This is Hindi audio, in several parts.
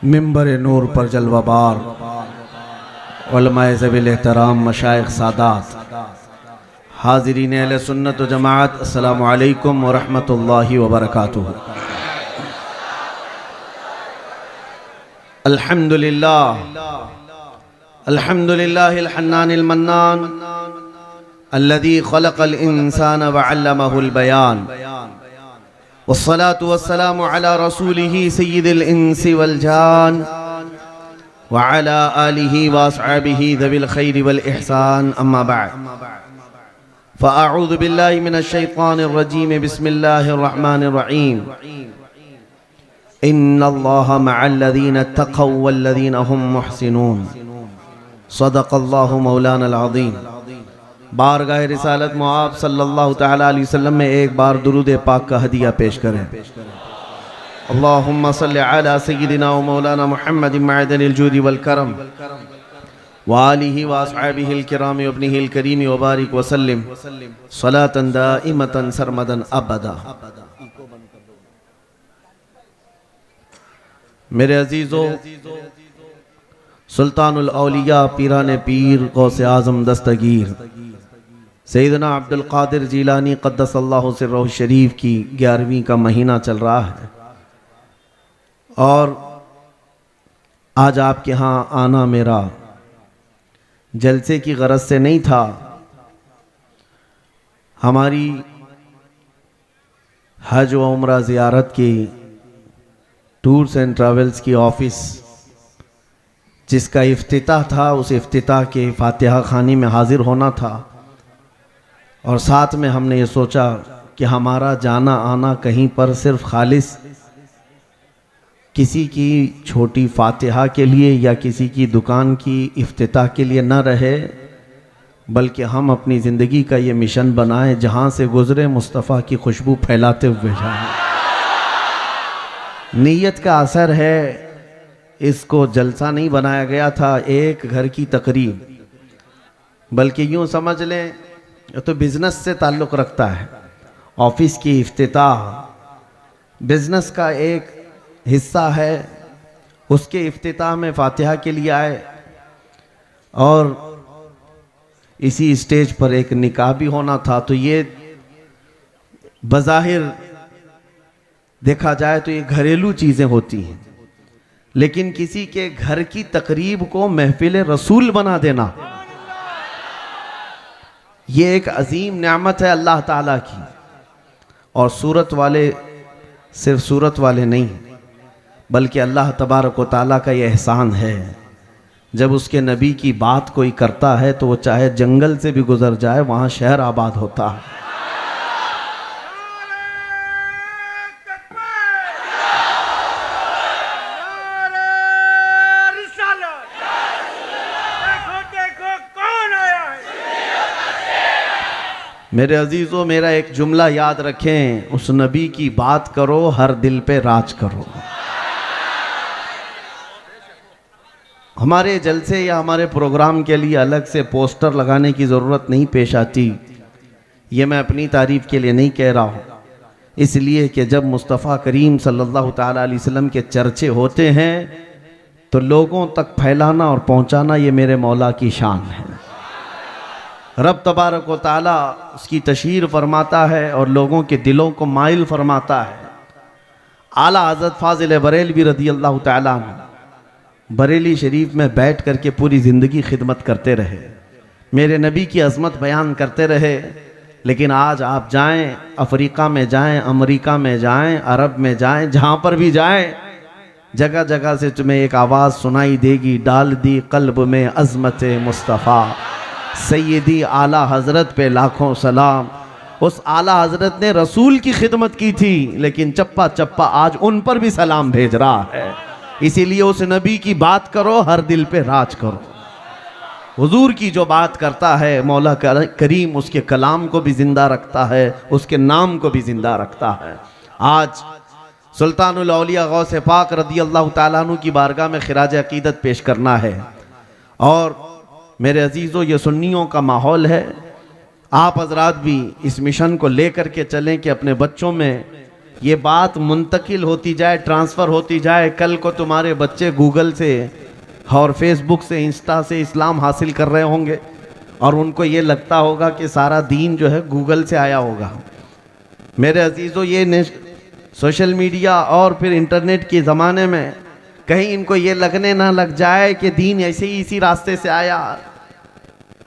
मिंबर नूर पर जलवाबार उलमाए ज़वील एहतराम मशाइख सादात हाज़रीन अहले सुन्नत व जमाअत, अस्सलामु अलैकुम व रहमतुल्लाहि व बरकातुहू। अल्हम्दुलिल्लाहिल हन्नानिल मन्नान अल्लज़ी खलक़ल इंसान व अल्लमहुल बयान वस्सलातु वस्सलामु अला रसूलिही सय्यिदिल इंसी वल जान व अला आलिही व अस्हाबिही ज़विल खैरि वल इहसान, अम्मा बअद। फ़अऊज़ु बिल्लाहि मिनश शैतानिर रजीम, बिस्मिल्लाहिर रहमानिर रहीम। इन्नल्लाहा मअल्लज़ीना तक़व्व वल्लज़ीना हुम मुहसिनून। सदक़ल्लाहु मौलानल अज़ीम। बारगाह रिसालत मुआब सल्लल्लाहु तआला अलैहि वसल्लम में एक बार दुरूद पाक का हदिया पेश करें। अल्लाहुम्मा सल्लि अला सय्यिदिना व मौलाना मुहम्मदिन मअदनिल जूदि वल करम व आलिहि व अस्हाबिहिल किराम व इब्निहिल करीम व बारिक व सल्लिम सलातन दाइमतन सरमदन अबदा। मेरे अजीजों, सुल्तानुल औलिया पीराने पीर गौसे आज़म दस्तगीर सैयदना अब्दुल कादिर जीलानी क़द्दसल्लाहु सिर्रहु शरीफ की 11वीं का महीना चल रहा है और आज आपके यहाँ आना मेरा जलसे की गरज से नहीं था। हमारी हज व उम्रा ज़ियारत की टूर्स एंड ट्रैवल्स की ऑफिस जिसका इफ्तिताह था, उस इफ्तिताह के फातिहा खानी में हाजिर होना था और साथ में हमने ये सोचा कि हमारा जाना आना कहीं पर सिर्फ खालिस किसी की छोटी फातिहा के लिए या किसी की दुकान की इफ्तिताह के लिए न रहे, बल्कि हम अपनी ज़िंदगी का ये मिशन बनाएं जहाँ से गुज़रे मुस्तफ़ा की खुशबू फैलाते हुए जाएं। नीयत का असर है, इसको जलसा नहीं बनाया गया था एक घर की तकरीब, बल्कि यूँ समझ लें तो बिज़नेस से ताल्लुक़ रखता है। ऑफिस की इफ्तिताह बिज़नेस का एक हिस्सा है, उसके इफ्तिताह में फातिहा के लिए आए और इसी स्टेज पर एक निकाह भी होना था। तो ये बज़ाहिर देखा जाए तो ये घरेलू चीज़ें होती हैं, लेकिन किसी के घर की तकरीब को महफिल रसूल बना देना ये एक अजीम नेमत है अल्लाह ताला की। और सूरत वाले सिर्फ सूरत वाले नहीं, बल्कि अल्लाह तबारक व ताला का ये एहसान है, जब उसके नबी की बात कोई करता है तो वो चाहे जंगल से भी गुजर जाए, वहाँ शहर आबाद होता है। मेरे अजीज़ों, मेरा एक जुमला याद रखें, उस नबी की बात करो हर दिल पे राज करो। हमारे जलसे या हमारे प्रोग्राम के लिए अलग से पोस्टर लगाने की ज़रूरत नहीं पेश आती। ये मैं अपनी तारीफ़ के लिए नहीं कह रहा हूँ, इसलिए कि जब मुस्तफ़ा करीम सल्लल्लाहु ताला अलैहि वसल्लम के चर्चे होते हैं तो लोगों तक फैलाना और पहुँचाना ये मेरे मौला की शान है। रब तबारक व ताला उसकी तशहीर फरमाता है और लोगों के दिलों को माइल फरमाता है। आला हज़रत फ़ाज़िल बरेलवी रज़ी अल्लाह ताला अन्हु बरेली शरीफ में बैठ कर के पूरी ज़िंदगी खिदमत करते रहे, मेरे नबी की अज़मत बयान करते रहे। लेकिन आज आप जाएं, अफ्रीका में जाएं, अमेरिका में जाएं, अरब में जाएं, जहाँ पर भी जाएं, जगह जगह से तुम्हें एक आवाज़ सुनाई देगी, डाल दी क़ल्ब में अज़मत मुस्तफ़ा सैयदी आला हज़रत पे लाखों सलाम। उस आला हज़रत ने रसूल की खिदमत की थी, लेकिन चप्पा चप्पा आज उन पर भी सलाम भेज रहा है। इसीलिए उस नबी की बात करो हर दिल पे राज करो। हुजूर की जो बात करता है मौला करीम उसके कलाम को भी ज़िंदा रखता है, उसके नाम को भी ज़िंदा रखता है। आज सुल्तानुल औलिया गौसे पाक रज़ी अल्लाह ताला अन्हु की बारगाह में खिराज अकीदत पेश करना है। और मेरे अजीज़ों, ये सुन्नियों का माहौल है, आप हजरात भी इस मिशन को लेकर के चलें कि अपने बच्चों में ये बात मुंतकिल होती जाए, ट्रांसफ़र होती जाए, कल को तुम्हारे बच्चे गूगल से और फेसबुक से, इंस्टा से इस्लाम हासिल कर रहे होंगे और उनको ये लगता होगा कि सारा दीन जो है गूगल से आया होगा। मेरे अजीज़ों, ये सोशल मीडिया और फिर इंटरनेट के ज़माने में कहीं इनको ये लगने ना लग जाए कि दीन ऐसे ही इसी रास्ते से आया।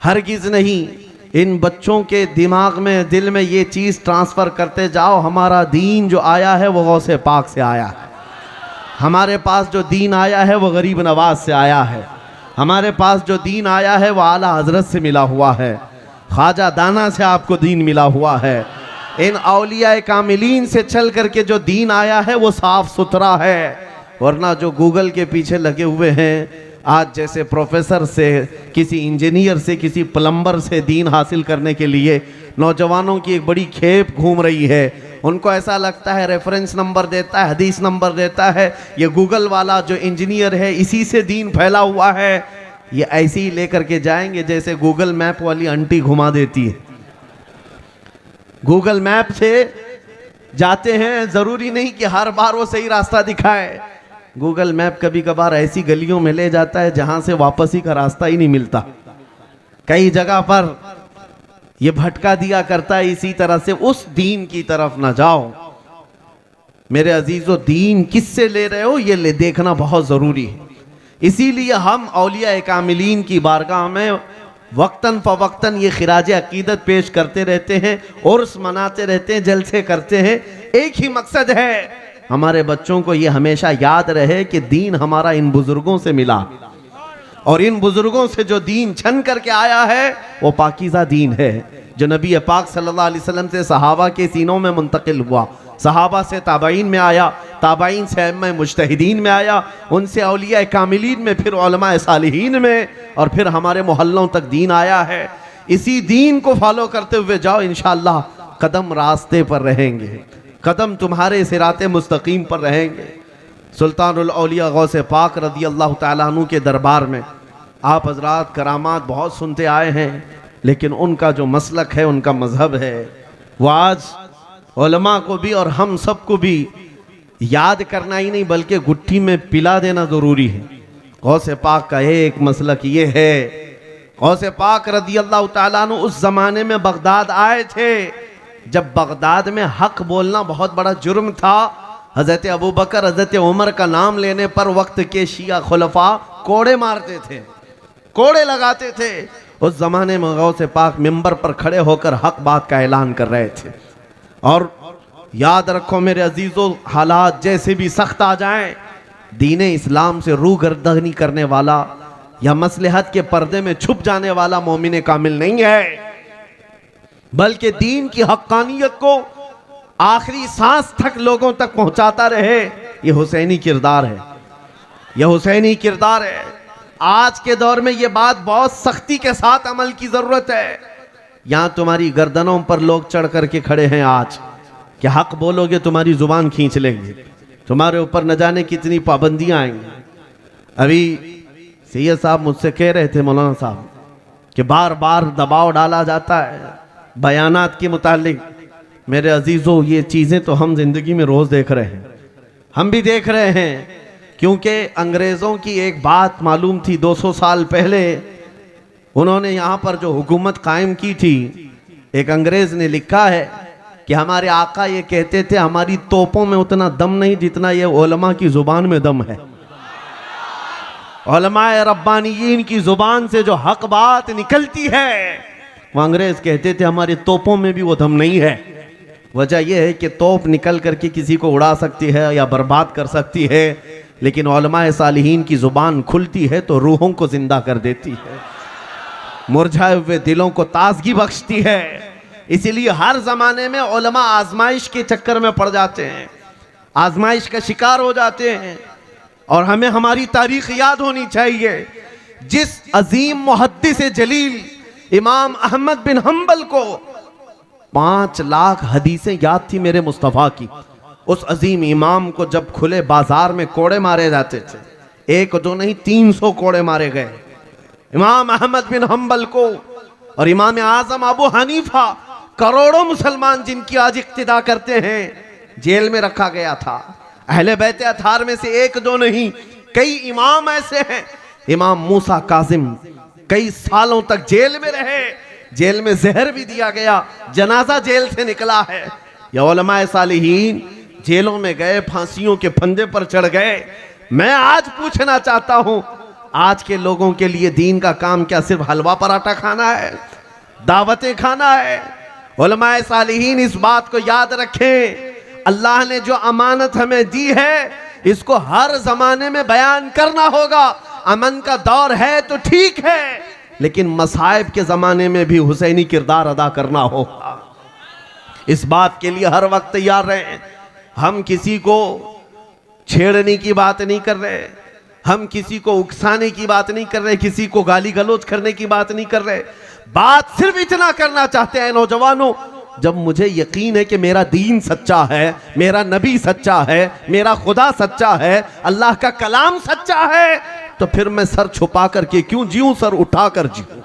हरगिज़ नहीं। इन बच्चों के दिमाग में, दिल में ये चीज़ ट्रांसफ़र करते जाओ, हमारा दीन जो आया है वो गौसे पाक से आया है। हमारे पास जो दीन आया है वो गरीब नवाज से आया है। हमारे पास जो दीन आया है वो आला हजरत से मिला हुआ है। ख्वाजा दाना से आपको दीन मिला हुआ है। इन औलिया कामिलीन से चल करके जो दीन आया है वो साफ सुथरा है। वरना जो गूगल के पीछे लगे हुए हैं, आज जैसे प्रोफेसर से, किसी इंजीनियर से, किसी प्लम्बर से दीन हासिल करने के लिए नौजवानों की एक बड़ी खेप घूम रही है। उनको ऐसा लगता है रेफरेंस नंबर देता है, हदीस नंबर देता है, ये गूगल वाला जो इंजीनियर है इसी से दीन फैला हुआ है। ये ऐसे ही लेकर के जाएंगे जैसे गूगल मैप वाली आंटी घुमा देती है। गूगल मैप से जाते हैं, ज़रूरी नहीं कि हर बार वो सही रास्ता दिखाए। गूगल मैप कभी कभार ऐसी गलियों में ले जाता है जहां से वापसी का रास्ता ही नहीं मिलता। कई जगह पर ये भटका दिया करता है। इसी तरह से उस दीन की तरफ ना जाओ। मेरे अजीजों, दीन किससे ले रहे हो ये देखना बहुत ज़रूरी है। इसीलिए हम औलिया कामिलीन की बारगाह में वक्तन फवक्तन ये खिराज अकीदत पेश करते रहते हैं, उर्स मनाते रहते हैं, जलसे करते हैं। एक ही मकसद है, हमारे बच्चों को ये हमेशा याद रहे कि दीन हमारा इन बुजुर्गों से मिला और इन बुजुर्गों से जो दीन छन करके आया है वो पाकीज़ा दीन है, जो नबी पाक सल्लल्लाहु अलैहि वसल्लम से सहाबा के सीनों में मुंतकिल हुआ, सहाबा से ताबाइन में आया, ताबाइन से अइम्मा मुज्तहिदीन में आया, उनसे औलिया कामिलीन में, फिर उलमा सालिहीन में, और फिर हमारे मोहल्लों तक दीन आया है। इसी दीन को फॉलो करते हुए जाओ, इंशाअल्लाह कदम रास्ते पर रहेंगे, कदम तुम्हारे सिराते मुस्तकीम पर रहेंगे। सुल्तानुल औलिया गौसे पाक रदी अल्लाह ताला अन्हु के दरबार में आप हजरात करामात बहुत सुनते आए हैं, लेकिन उनका जो मसलक है, उनका मजहब है, वो आज उलमा को भी और हम सबको भी याद करना ही नहीं बल्कि गुट्ठी में पिला देना ज़रूरी है। गौसे पाक का एक मसलक ये है, गौसे पाक रदी अल्लाह ताला अन्हु उस ज़माने में बगदाद आए थे जब बगदाद में हक बोलना बहुत बड़ा जुर्म था। हज़रत अबू बकर, हज़रत उमर का नाम लेने पर वक्त के शिया खुलफा कोड़े मारते थे, कोड़े लगाते थे। उस ज़माने में गौसे पाक मिंबर पर खड़े होकर हक बात का ऐलान कर रहे थे। और याद रखो मेरे अजीज़ों, हालात जैसे भी सख्त आ जाएं, दीने इस्लाम से रूगर्दनी करने वाला या मसलहत के पर्दे में छुप जाने वाला मोमिन कामिल नहीं है, बल्कि दीन की हक्कानियत को आखिरी सांस तक लोगों तक पहुंचाता रहे। ये हुसैनी किरदार है, यह हुसैनी किरदार है। आज के दौर में ये बात बहुत सख्ती के साथ अमल की जरूरत है। यहां तुम्हारी गर्दनों पर लोग चढ़ करके खड़े हैं आज कि हक बोलोगे तुम्हारी जुबान खींच लेंगे, तुम्हारे ऊपर न जाने कितनी पाबंदियां आएंगी। अभी सैयद साहब मुझसे कह रहे थे, मौलाना साहब, कि बार बार दबाव डाला जाता है बयानात के मुतालिक। मेरे अजीज़ों, ये चीज़ें तो हम जिंदगी में रोज़ देख रहे हैं, हम भी देख रहे हैं, क्योंकि अंग्रेज़ों की एक बात मालूम थी 200 साल पहले। उन्होंने यहाँ पर जो हुकूमत कायम की थी, एक अंग्रेज़ ने लिखा है कि हमारे आका ये कहते थे हमारी तोपों में उतना दम नहीं जितना ये उलमा की ज़ुबान में दम है। उलमाए रब्बानियीन की ज़ुबान से जो हक बात निकलती है, वो अंग्रेज़ कहते थे हमारी तोपों में भी वो दम नहीं है। वजह यह है कि तोप निकल करके किसी को उड़ा सकती है या बर्बाद कर सकती है, लेकिन उलमाए सालिहीन की ज़ुबान खुलती है तो रूहों को जिंदा कर देती है, मुरझाए हुए दिलों को ताजगी बख्शती है। इसीलिए हर ज़माने में उलमा आजमाइश के चक्कर में पड़ जाते हैं, आजमाइश का शिकार हो जाते हैं। और हमें हमारी तारीख याद होनी चाहिए। जिस अजीम मुहद्दिस जलील इमाम अहमद बिन हम्बल को 5 लाख हदीसें याद थी मेरे मुस्तफ़ा की, उस अजीम इमाम को जब खुले बाजार में कोड़े मारे जाते थे, 1 2 नहीं 300 कोड़े मारे गए इमाम अहमद बिन हम्बल को। और इमाम आजम अबू हनीफा, करोड़ों मुसलमान जिनकी आज इक्तिदा करते हैं, जेल में रखा गया था। अहले बैत अतार में से एक दो नहीं, कई इमाम ऐसे हैं। इमाम मूसा काजिम कई सालों तक जेल में रहे, जेल में जहर भी दिया गया, जनाजा जेल से निकला है। या उलमाए सालिहीन जेलों में गए, फांसियों के फंदे पर चढ़ गए। मैं आज पूछना चाहता हूं, आज के लोगों के लिए दीन का काम क्या सिर्फ हलवा पराठा खाना है, दावतें खाना है? उलमाए सालिहीन इस बात को याद रखें, अल्लाह ने जो अमानत हमें दी है इसको हर जमाने में बयान करना होगा। अमन का दौर है तो ठीक है, लेकिन मसाइब के जमाने में भी हुसैनी किरदार अदा करना होगा। इस बात के लिए हर वक्त तैयार रहें। हम किसी को छेड़ने की बात नहीं कर रहे, हम किसी को उकसाने की बात नहीं कर रहे, किसी को गाली गलौज करने की बात नहीं कर रहे। बात सिर्फ इतना करना चाहते हैं नौजवानों, जब मुझे यकीन है कि मेरा दीन सच्चा है, मेरा नबी सच्चा है, मेरा खुदा सच्चा है, अल्लाह का कलाम सच्चा है, तो फिर मैं सर छुपा करके क्यों जीऊं, सर उठा कर जीऊं।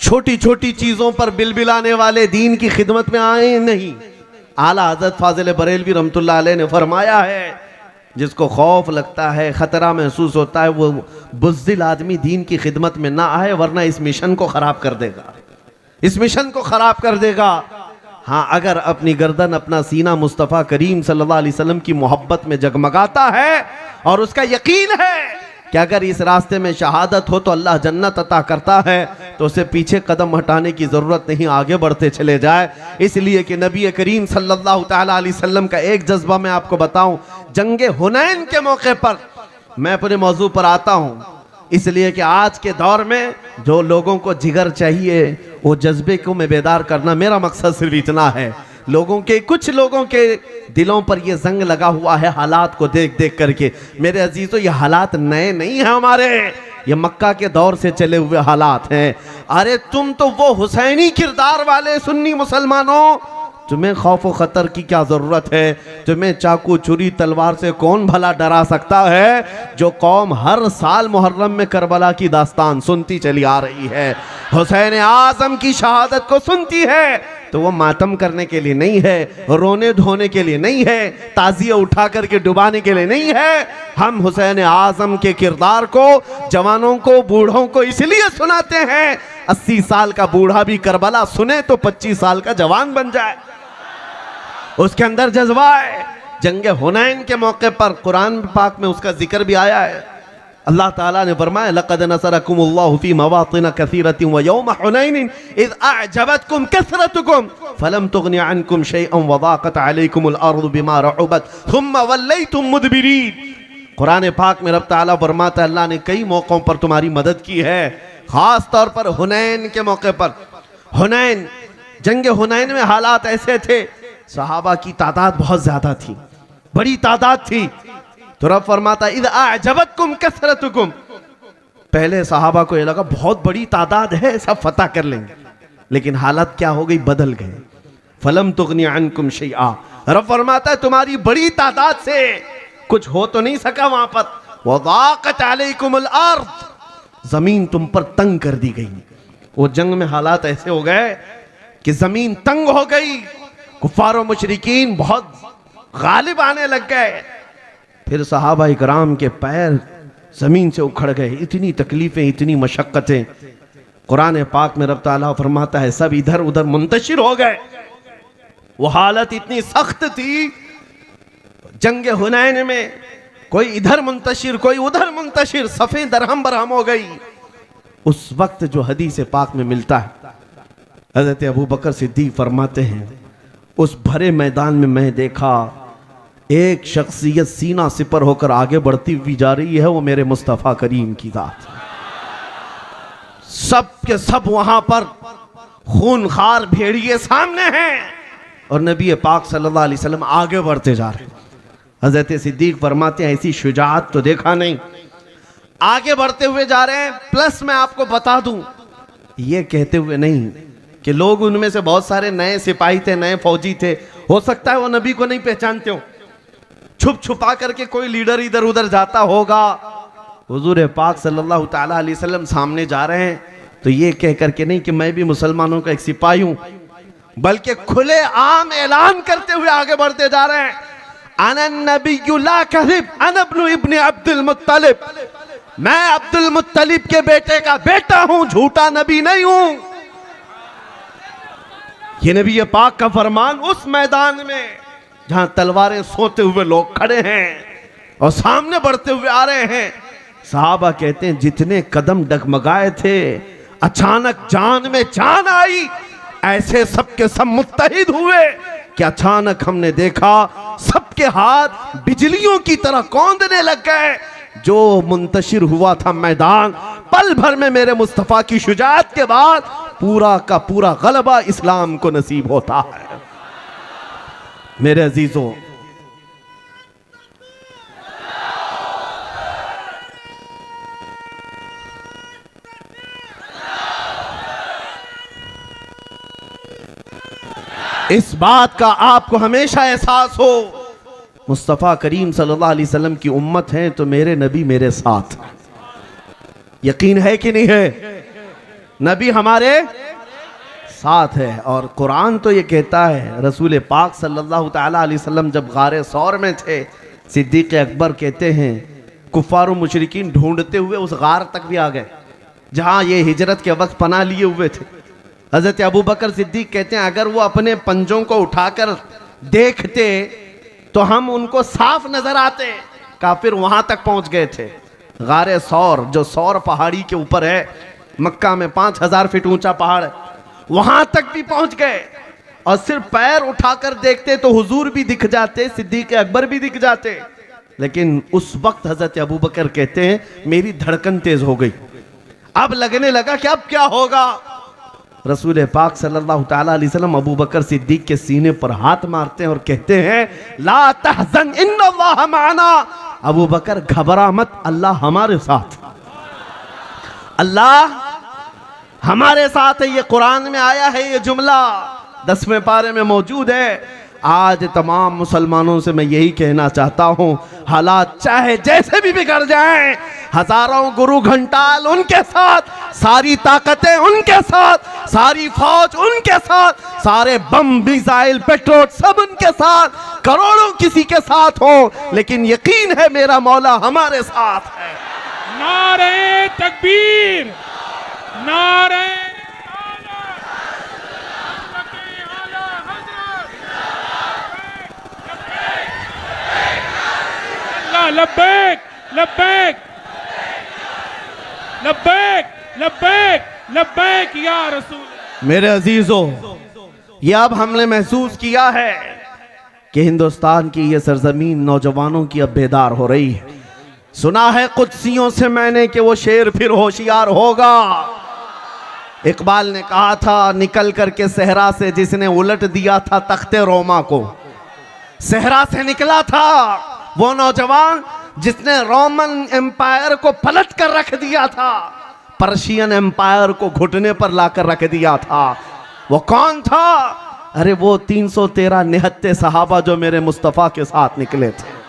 छोटी छोटी चीजों पर बिलबिलाने वाले दीन की खिदमत में आए नहीं। आला हज़रत फाजिल बरेलवी रहमतुल्लाह अलैह ने फरमाया है, जिसको खौफ लगता है, खतरा महसूस होता है, वो बुज़दिल आदमी दीन की खिदमत में ना आए, वरना इस मिशन को खराब कर देगा, इस मिशन को खराब कर देगा। हाँ, अगर अपनी गर्दन, अपना सीना मुस्तफ़ा करीम सल्लल्लाहु अलैहि वसल्लम की मोहब्बत में जगमगाता है और उसका यकीन है कि अगर इस रास्ते में शहादत हो तो अल्लाह जन्नत अता करता है, तो उसे पीछे कदम हटाने की ज़रूरत नहीं, आगे बढ़ते चले जाए। इसलिए कि नबी करीम सल्लल्लाहु ताला अलैहि वसल्लम का एक जज्बा मैं आपको बताऊं, जंगे हुनैन के मौके पर मैं अपने मौजू पर आता हूं, इसलिए कि आज के दौर में जो लोगों को जिगर चाहिए वो जज्बे को मैं बेदार करना, मेरा मकसद सिर्फ इतना है। लोगों के, कुछ लोगों के दिलों पर ये जंग लगा हुआ है हालात को देख देख करके। मेरे अजीजों, ये हालात नए नहीं हैं हमारे, ये मक्का के दौर से चले हुए हालात हैं। अरे तुम तो वो हुसैनी किरदार वाले सुन्नी मुसलमानों, तुम्हें खौफ व खतर की क्या जरूरत है? तुम्हें चाकू छुरी तलवार से कौन भला डरा सकता है? जो कौम हर साल मुहर्रम में करबला की दास्तान सुनती चली आ रही है, हुसैन आजम की शहादत को सुनती है, तो वो मातम करने के लिए नहीं है, रोने धोने के लिए नहीं है, ताजिया उठा करके डुबाने के लिए नहीं है। हम हुसैन आजम के किरदार को जवानों को, बूढ़ों को इसलिए सुनाते हैं, 80 साल का बूढ़ा भी करबला सुने तो 25 साल का जवान बन जाए, उसके अंदर जज्बा है। जंगे हुनैन के मौके पर कुरान पाक में उसका जिक्र भी आया है। अल्लाह ताला ने फरमाया, लक़द नसरकुमुल्लाहु फी मवातिन कसीरतिन व यौम हुनैन इज़ अअजबतकुम कसरतुकुम फलम तुगनि अन्कुम शैअन व ज़ाक़त अलैकुमुल अर्दु बिमा रहुबत थुम्मा वल्लैतुम मुदबिरीन। कुरान पाक में रब ताला फरमाता है, अल्लाह ने कई मौक़ों पर तुम्हारी मदद की है, खास तौर पर हुनैन के मौके पर। हुनैन, जंग हुनैन में हालात ऐसे थे, सहाबा की तादाद बहुत ज्यादा थी, बड़ी तादाद थी, तो रब फरमाता इज़ अअजबतकुम कसरतुकुम। पहले सहाबा को ये लगा बहुत बड़ी तादाद है, सब फतह कर लेंगे, लेकिन हालत क्या हो गई, बदल गए। फलम तुगनी अन्कुम शैआ, रब फरमाता है तुम्हारी बड़ी तादाद से कुछ हो तो नहीं सका वहां पर। वज़ाक़त अलैकुमुल अर्द, जमीन तुम पर तंग कर दी गई। वो जंग में हालात ऐसे हो गए कि जमीन तंग हो गई, कुफ्फार और मुशरिकीन बहुत गालिब आने लग गए। फिर सहाबा इकराम के पैर जमीन से उखड़ गए, इतनी तकलीफें, इतनी मशक्कतें। कुरान पाक में रब ताला फरमाता है सब इधर उधर मुंतशिर हो गए। वो हालत इतनी सख्त थी जंग हुनैन में, कोई इधर मुंतशिर, कोई उधर मुंतशिर, सफ़े दरहम बरहम हो गई। उस वक्त जो हदीस पाक में मिलता है, हज़रत अबू बकर सिद्दीक़ फरमाते हैं, उस भरे मैदान में मैं देखा एक शख्सियत सीना सिपर होकर आगे बढ़ती हुई जा रही है, वो मेरे मुस्तफ़ा करीम की जात। सब के सब वहां पर खूनखार भेड़िए सामने हैं और नबी पाक सल्लल्लाहु अलैहि वसल्लम आगे बढ़ते जा रहे हैं। हज़रत सिद्दीक़ फरमाते हैं ऐसी शुजाअत तो देखा नहीं, आगे बढ़ते हुए जा रहे हैं। प्लस मैं आपको बता दूं, ये कहते हुए नहीं कि लोग उनमें से बहुत सारे नए सिपाही थे, नए फौजी थे, हो सकता है वो नबी को नहीं पहचानते हो, छुप छुपा करके कोई लीडर इधर उधर जाता होगा। हुजूर पाक सल्लल्लाहु ताला अलैहि वसल्लम सामने जा रहे हैं तो ये कह करके नहीं कि मैं भी मुसलमानों का एक सिपाही हूं, बल्कि खुले आम ऐलान करते हुए आगे बढ़ते जा रहे हैं। अनन नबिय्यु ला कज़िब अना इब्न अब्दुल मुत्तलिब, मैं अब्दुल मुत्तलिब के बेटे का बेटा हूं, झूठा नबी नहीं हूं। ये नबी पाक का फरमान उस मैदान में जहां तलवारें सोते हुए लोग खड़े हैं और सामने बढ़ते हुए आ रहे हैं। साहबा कहते हैं जितने कदम डगमगाए थे अचानक जान में जान आई, ऐसे सबके सब मुत्तहिद हुए कि अचानक हमने देखा सबके हाथ बिजलियों की तरह कौंधने लग गए। जो मुंतशिर हुआ था मैदान, पल भर में मेरे मुस्तफा की शुजाअत के बाद पूरा का पूरा गलबा इस्लाम को नसीब होता है। मेरे अजीजों, इस बात का आपको हमेशा एहसास हो, मुस्तफ़ा करीम सल्लल्लाहु अलैहि वसल्लम की उम्मत है तो मेरे नबी मेरे साथ। यकीन है कि नहीं है? नबी हमारे साथ है। और कुरान तो ये कहता है, रसूल पाक सल्लल्लाहु ताला अलैहि वसल्लम जब गारे सौर में थे, सिद्दीक़ अकबर कहते हैं कुफ़ार व मुशरिकीन ढूंढते हुए उस गार तक भी आ गए जहां ये हिजरत के वक्त पनाह लिए हुए थे। हज़रत अबू बकर सिद्दीक़ कहते हैं अगर वो अपने पंजों को उठाकर देखते तो हम उनको साफ नजर आते। काफिर वहां तक पहुंच गए थे। गारे सौर, जो सौर पहाड़ी के ऊपर है, मक्का में 5000 फीट ऊंचा पहाड़ है, वहां तक भी पहुंच गए और सिर्फ पैर उठाकर देखते तो हुजूर भी दिख जाते, सिद्दीक़ अकबर भी दिख जाते। लेकिन उस वक्त हजरत अबू बकर कहते हैं मेरी धड़कन तेज हो गई, अब लगने लगा कि अब क्या होगा। रसूल पाक सल्लल्लाहु ताला अलैहि वसल्लम अबू बकर सिद्दीक के सीने पर हाथ मारते हैं और कहते हैं ला तहज़न इन्नल्लाह माना, अबू बकर घबरा मत, अल्लाह हमारे साथ, अल्लाह हमारे साथ है। ये कुरान में आया है, ये जुमला 10वें पारे में मौजूद है। आज तमाम मुसलमानों से मैं यही कहना चाहता हूँ, हालात चाहे जैसे भी बिगड़ जाएं, हजारों गुरु घंटाल उनके साथ, सारी ताकतें उनके साथ, सारी फौज उनके साथ, सारे बम मिसाइल पेट्रोल सब उनके साथ, करोड़ों किसी के साथ हो, लेकिन यकीन है मेरा मौला हमारे साथ है। नारे तकबीर, नारे लब्बैक लब्बैक लब्बैक लब्बैक लब्बैक या रसूल। मेरे अजीजों, ये अब हमने महसूस किया है कि हिंदुस्तान की ये सरजमीन नौजवानों की अब बेदार हो रही है। सुना है कुदसियों से मैंने कि वो शेर फिर होशियार होगा। इकबाल ने कहा था निकल करके सहरा से जिसने उलट दिया था तख्ते रोमा को, सहरा से निकला था वो नौजवान जिसने रोमन एम्पायर को पलट कर रख दिया था, पर्शियन एम्पायर को घुटने पर लाकर रख दिया था। वो कौन था? अरे वो 313 निहत्ते सहाबा जो मेरे मुस्तफ़ा के साथ निकले थे।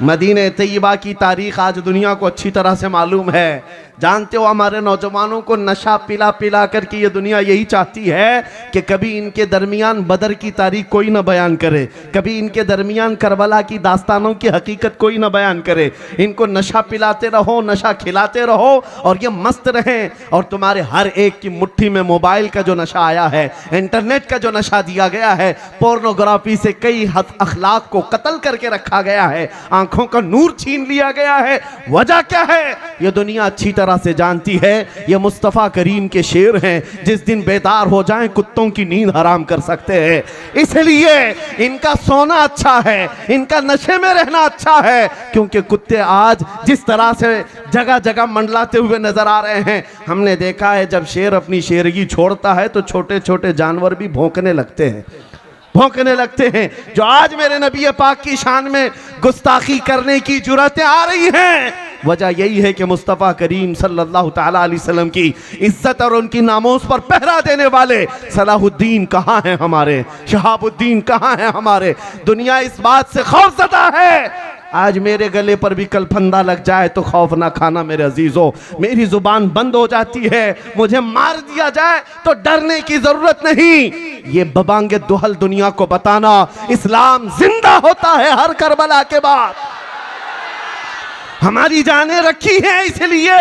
मदीने तैयबा की तारीख आज दुनिया को अच्छी तरह से मालूम है। जानते हो हमारे नौजवानों को नशा पिला पिला करके ये दुनिया यही चाहती है कि कभी इनके दरमियान बदर की तारीख कोई ना बयान करे, कभी इनके दरमियान करबला की दास्तानों की हकीकत कोई ना बयान करे। इनको नशा पिलाते रहो, नशा खिलाते रहो और ये मस्त रहें। और तुम्हारे हर एक की मुट्ठी में मोबाइल का जो नशा आया है, इंटरनेट का जो नशा दिया गया है, पोर्नोग्राफी से कई अखलाक को कत्ल करके रखा गया है, आंखों का नूर छीन लिया गया है। वजह क्या है? ये दुनिया अच्छी तरह से जानती है। ये मुस्तफ़ा करीम के शेर हैं, जिस दिन बेदार हो जाएं कुत्तों की नींद हराम कर सकते हैं। इसलिए इनका सोना अच्छा है, इनका नशे में रहना अच्छा है, क्योंकि कुत्ते आज जिस तरह से जगह जगह मंडलाते हुए नजर आ रहे हैं, हमने देखा है जब शेर अपनी शेरगी छोड़ता है तो छोटे छोटे जानवर भी भौंकने लगते हैं, भौंकने लगते हैं। जो आज मेरे नबी पाक की शान में गुस्ताखी करने की जुर्रतें आ रही हैं, वजह यही है कि मुस्तफ़ा करीम सल्लल्लाहु ताला अलैहि वसल्लम की इज्जत और उनकी नामोस पर पहरा देने वाले सलाहुद्दीन कहाँ हैं हमारे, शहाबुद्दीन कहाँ हैं हमारे। दुनिया इस बात से खौफज़दा है, आज मेरे गले पर भी कल फंदा लग जाए तो खौफ ना खाना मेरे अजीजों। मेरी जुबान बंद हो जाती है, मुझे मार दिया जाए तो डरने की जरूरत नहीं। ये बबांगे दुहल दुनिया को बताना, इस्लाम जिंदा होता है हर करबला के बाद। हमारी जानें रखी हैं इसलिए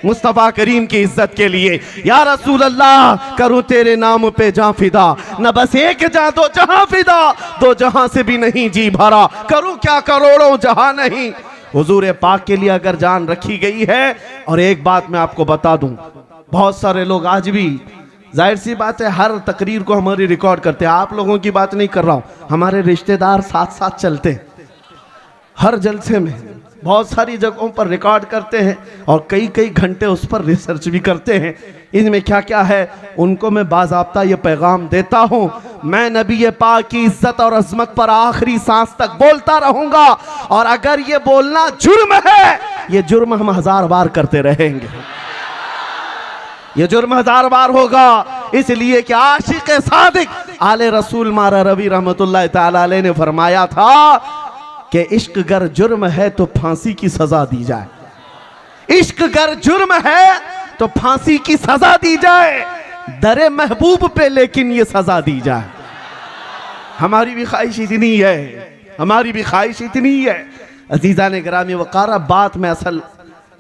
मुस्तफ़ा करीम की इज्जत के लिए। या रसूल अल्लाह करूं तेरे नाम पे जां फिदा, न बस एक जां दो जहां फिदा, दो जहां से भी नहीं जी भरा, करूं क्या करोड़ों जहां नहीं। हुजूर पाक के लिए अगर जान रखी गई है। और एक बात मैं आपको बता दूं, बहुत सारे लोग आज भी, जाहिर सी बात है हर तकरीर को हमारी रिकॉर्ड करते हैं, आप लोगों की बात नहीं कर रहा हूं, हमारे रिश्तेदार साथ साथ चलते हैं हर जलसे में, बहुत सारी जगहों पर रिकॉर्ड करते हैं और कई कई घंटे उस पर रिसर्च भी करते हैं इनमें क्या क्या है। उनको मैं बाज़ाब्ता ये पैगाम देता हूँ, मैं नबी पाक की इज्जत और अजमत पर आखिरी सांस तक बोलता रहूँगा, और अगर ये बोलना जुर्म है, ये जुर्म हम 1000 बार करते रहेंगे, ये जुर्म 1000 बार होगा। इसलिए कि आशिक सादिक आले रसूल मारा रवि रहमतुल्लाह ताला अलैह ने फरमाया था कि इश्क गर जुर्म है तो फांसी की सजा दी जाए, इश्क गर जुर्म है तो फांसी की सजा दी जाए, दरे महबूब पे लेकिन ये सजा दी जाए। हमारी भी ख्वाहिश इतनी है, हमारी भी ख्वाहिश इतनी है। अजीजा ने गिरामी वक़ार, बात में असल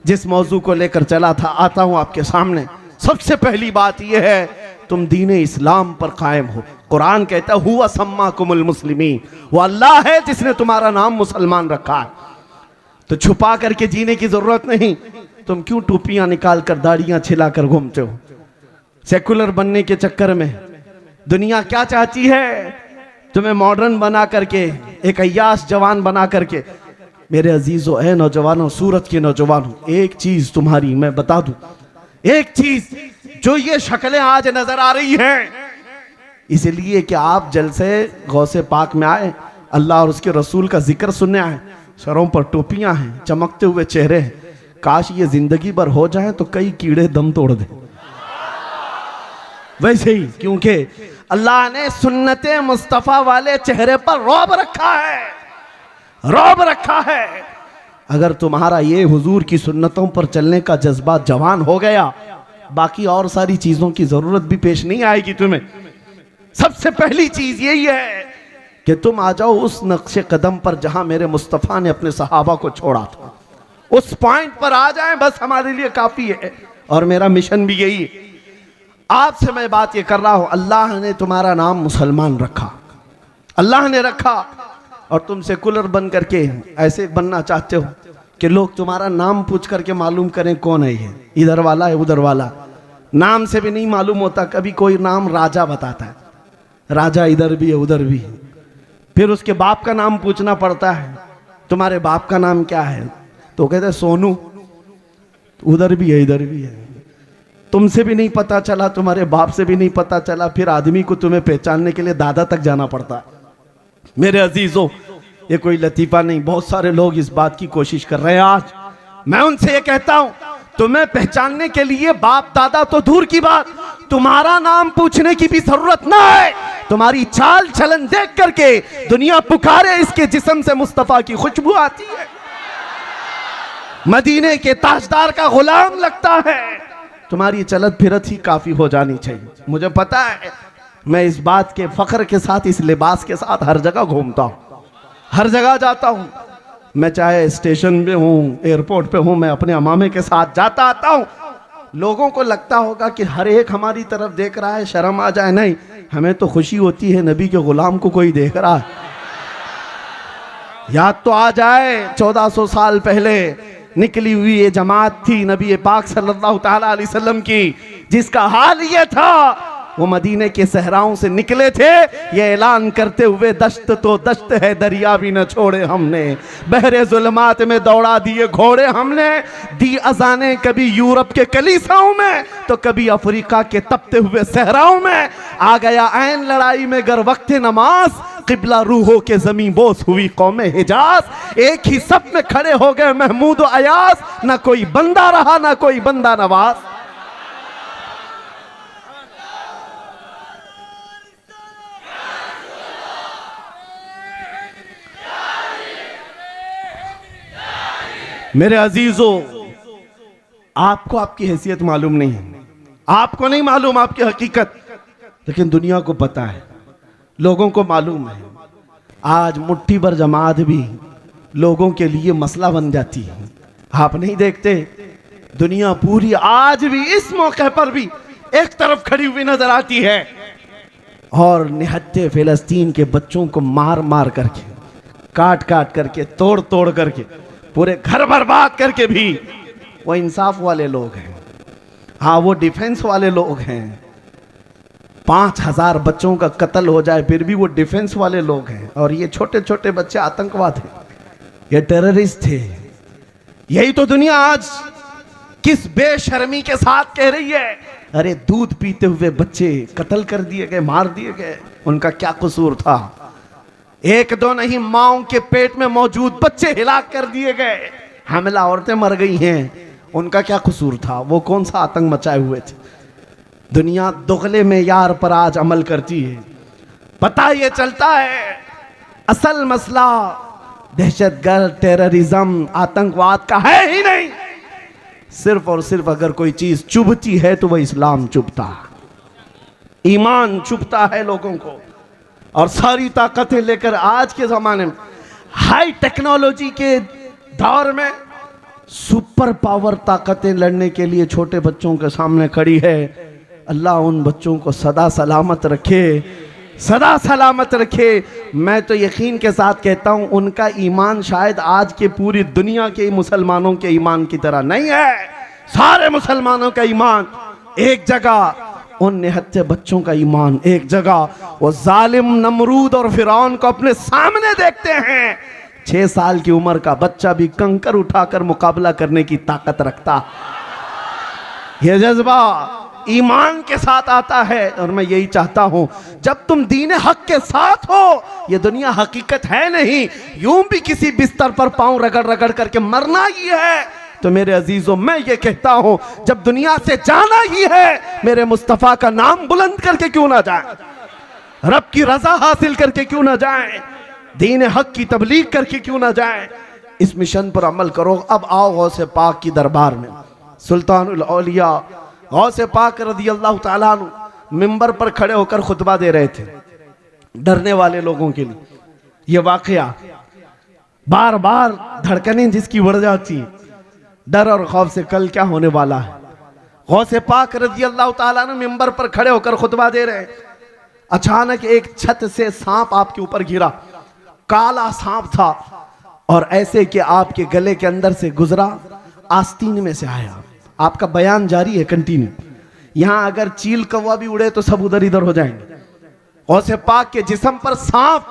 जिस मौजू को लेकर चला था आता हूं आपके सामने। सबसे पहली बात यह है, तुम दीन इस्लाम पर कायम हो। कुरान कहता है हुवा सम्माकुमुल मुस्लिमीन, वो अल्लाह है जिसने तुम्हारा नाम मुसलमान रखा है। तो छुपा करके जीने की जरूरत नहीं। तुम क्यों टोपियां निकाल कर दाढ़ियां छिला कर घूमते हो सेकुलर बनने के चक्कर में? दुनिया क्या चाहती है? तुम्हें मॉडर्न बना करके, एक अय्याश जवान बना करके। मेरे अजीजों, ए नौजवानों, सूरत के नौजवानों, एक चीज तुम्हारी मैं बता दूं, एक चीज, जो ये शक्लें आज नजर आ रही हैं इसलिए कि आप जलसे गौसे पाक में आए, अल्लाह और उसके रसूल का जिक्र सुनने आए, सरों पर टोपियां हैं, चमकते हुए चेहरे हैं। काश ये जिंदगी भर हो जाए तो कई कीड़े दम तोड़ दे। वैसे ही, क्योंकि अल्लाह ने सुन्नते मुस्तफा वाले चेहरे पर रौब रखा है, रौब रखा है। अगर तुम्हारा ये हुजूर की सुन्नतों पर चलने का जज्बा जवान हो गया, बाकी और सारी चीजों की जरूरत भी पेश नहीं आएगी तुम्हें। सबसे पहली चीज यही है कि तुम आ जाओ उस नक्शे कदम पर जहां मेरे मुस्तफा ने अपने सहाबा को छोड़ा था, उस पॉइंट पर आ जाएं, बस हमारे लिए काफी है। और मेरा मिशन भी यही है। आपसे मैं बात ये कर रहा हूं, अल्लाह ने तुम्हारा नाम मुसलमान रखा, अल्लाह ने रखा, और तुम सेकुलर बन करके ऐसे बनना चाहते हो कि लोग तुम्हारा नाम पूछ करके मालूम करें कौन है ये, इधर वाला है उधर वाला। नाम से भी नहीं मालूम होता। कभी कोई नाम राजा बताता है, राजा इधर भी है उधर भी है, फिर उसके बाप का नाम पूछना पड़ता है, तुम्हारे बाप का नाम क्या है? तो कहते हैं सोनू, उधर भी है इधर भी है। तुमसे भी नहीं पता चला, तुम्हारे बाप से भी नहीं पता चला, फिर आदमी को तुम्हें पहचानने के लिए दादा तक जाना पड़ता है। मेरे अजीजों, ये कोई लतीफा नहीं, बहुत सारे लोग इस बात की कोशिश कर रहे हैं। आज मैं उनसे ये कहता हूं, तुम्हें पहचानने के लिए बाप दादा तो दूर की बात, तुम्हारा नाम पूछने की भी जरूरत ना है। तुम्हारी चाल चलन देख करके दुनिया पुकारे, इसके जिस्म से मुस्तफा की खुशबू आती है, मदीने के ताजदार का गुलाम लगता है। तुम्हारी चलत फिरत ही काफी हो जानी चाहिए। मुझे पता है, मैं इस बात के फख्र के साथ, इस लिबास के साथ हर जगह घूमता हूँ, हर जगह जाता हूँ। मैं चाहे स्टेशन पे हूँ, एयरपोर्ट पे हूँ, मैं अपने अमामे के साथ जाता आता हूँ। लोगों को लगता होगा कि हर एक हमारी तरफ देख रहा है, शर्म आ जाए। नहीं, हमें तो खुशी होती है नबी के गुलाम को कोई देख रहा है। याद तो आ जाए 1400 साल पहले निकली हुई ये जमात थी नबी पाक सल्लल्लाहु ताला अलैहि वसल्लम की, जिसका हाल ये था, वो मदीने के सहराओं से निकले थे ये ऐलान करते हुए, दश्त तो दश्त है दरिया भी न छोड़े हमने, बहरे जुल्मात में दौड़ा दिए घोड़े हमने, दी अजाने कभी यूरोप के कलीसाओं में तो कभी अफ्रीका के तपते हुए सहराओं में। आ गया ऐन लड़ाई में गर वक्त नमाज, किबला रूहों के जमीन बोस हुई कौमे हिजाज। एक ही सब में खड़े हो गए महमूद और अयाज, ना कोई बंदा रहा ना कोई बंदा नवाज। मेरे अजीजों, आपको आपकी हैसियत मालूम नहीं है, आपको नहीं मालूम आपकी हकीकत, लेकिन दुनिया को पता है, लोगों को मालूम है। आज मुट्ठी भर जमात भी लोगों के लिए मसला बन जाती है। आप नहीं देखते दुनिया पूरी आज भी इस मौके पर भी एक तरफ खड़ी हुई नजर आती है और निहत्ते फिलिस्तीन के बच्चों को मार मार करके, काट काट करके, तोड़ तोड़ करके, पूरे घर बर्बाद करके भी वो इंसाफ वाले लोग हैं। हाँ, वो डिफेंस वाले लोग हैं। 5000 बच्चों का कत्ल हो जाए फिर भी वो डिफेंस वाले लोग हैं। और ये छोटे छोटे बच्चे आतंकवाद हैं, ये टेररिस्ट थे। यही तो दुनिया आज किस बेशर्मी के साथ कह रही है, अरे दूध पीते हुए बच्चे कत्ल कर दिए गए, मार दिए गए, उनका क्या कसूर था? एक दो नहीं, माओं के पेट में मौजूद बच्चे हिलाक कर दिए गए, हमला औरतें मर गई हैं, उनका क्या कसूर था? वो कौन सा आतंक मचाए हुए थे? दुनिया दुगले में यार पर आज अमल करती है। पता ये चलता है असल मसला दहशतगर्द, टेररिज्म, आतंकवाद का है ही नहीं। सिर्फ और सिर्फ अगर कोई चीज चुभती है तो वह इस्लाम चुभता, ईमान चुभता है लोगों को। और सारी ताकतें लेकर आज के जमाने में, हाई टेक्नोलॉजी के दौर में, सुपर पावर ताकतें लड़ने के लिए छोटे बच्चों के सामने खड़ी है। अल्लाह उन बच्चों को सदा सलामत रखे, सदा सलामत रखे। मैं तो यकीन के साथ कहता हूं उनका ईमान शायद आज के पूरी दुनिया के मुसलमानों के ईमान की तरह नहीं है। सारे मुसलमानों का ईमान एक जगह, उन निहत्ते बच्चों का ईमान एक जगह। वो जालिम नमरूद और फिरौन को अपने सामने देखते हैं। 6 साल की उम्र का बच्चा भी कंकर उठाकर मुकाबला करने की ताकत रखता। यह जज्बा ईमान के साथ आता है। और मैं यही चाहता हूं, जब तुम दीन हक के साथ हो, ये दुनिया हकीकत है नहीं, यूं भी किसी बिस्तर पर पांव रगड़ रगड़ करके मरना ही है। तो मेरे अजीजों, मैं ये कहता हूं, जब दुनिया से जाना ही है, मेरे मुस्तफा का नाम बुलंद करके क्यों ना जाए, रब की रजा हासिल करके क्यों ना जाए, दीन हक की तबलीग करके क्यों ना जाए। इस मिशन पर अमल करो। अब आओ गौसे पाक की दरबार में। सुल्तानुल औलिया गौसे पाक रज़ी अल्लाह ताला अन्हु मिंबर पर खड़े होकर खुतबा दे रहे थे डरने वाले लोगों के लिए। यह वाकया बार बार धड़कनें जिसकी बढ़ जाती, डर और खौफ से कल क्या होने वाला है। गौसे पाक रज़ी अल्लाह ताला अन्हु मिंबर पर खड़े होकर खुतबा दे रहे हैं। अचानक एक छत से सांप आपके ऊपर गिरा, काला सांप था, और ऐसे कि आपके गले के अंदर से गुजरा, आस्तीन में से आया। आपका बयान जारी है कंटिन्यू। यहां अगर चील कौवा भी उड़े तो सब उधर इधर हो जाएंगे। गौसे पाक के जिस्म पर सांप,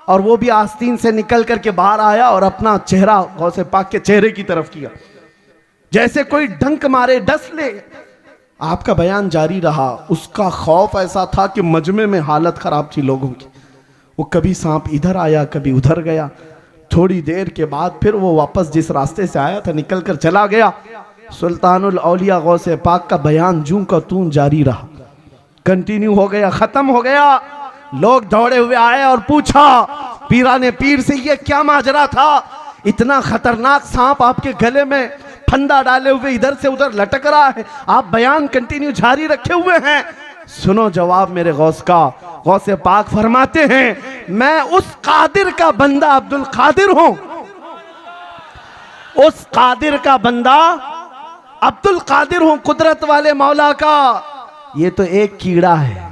और वो भी आस्तीन से निकल करके बाहर आया और अपना चेहरा गौसे पाक के चेहरे की तरफ किया, जैसे कोई डंक मारे, डस ले। आपका बयान जारी रहा। उसका खौफ ऐसा था कि मजमे में हालत खराब थी लोगों की। वो कभी सांप इधर आया, कभी उधर गया। थोड़ी देर के बाद फिर वो वापस जिस रास्ते से आया था निकल कर चला गया। सुल्तानुल औलिया गौसे पाक का बयान जूं का तूं जारी रहा, कंटिन्यू हो गया, खत्म हो गया। लोग दौड़े हुए आए और पूछा पीराने पीर से, ये क्या माजरा था? इतना खतरनाक सांप आपके गले में फंदा डाले हुए इधर से उधर लटक रहा है, आप बयान कंटिन्यू जारी रखे हुए हैं। सुनो जवाब मेरे गौस का। गौसे पाक फरमाते हैं, मैं उस कादिर का बंदा अब्दुल कादिर हूं, उस कादिर का बंदा अब्दुल कादिर हूं, कुदरत वाले मौला का। ये तो एक कीड़ा है,